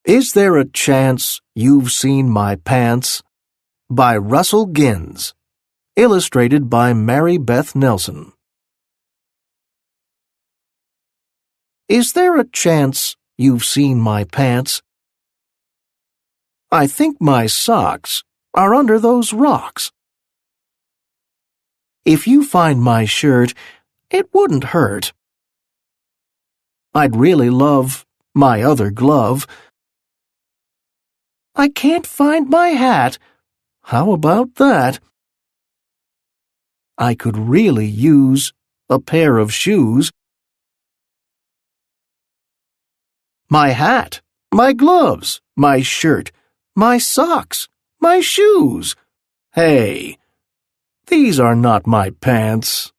Is there a chance you've seen my pants? By Russell Ginns. Illustrated by Mary Beth Nelson. Is there a chance you've seen my pants? I think my socks are under those rocks. If you find my shirt, it wouldn't hurt. I'd really love my other glove. I can't find my hat. How about that? I could really use a pair of shoes. My hat, my gloves, my shirt, my socks, my shoes. Hey, these are not my pants.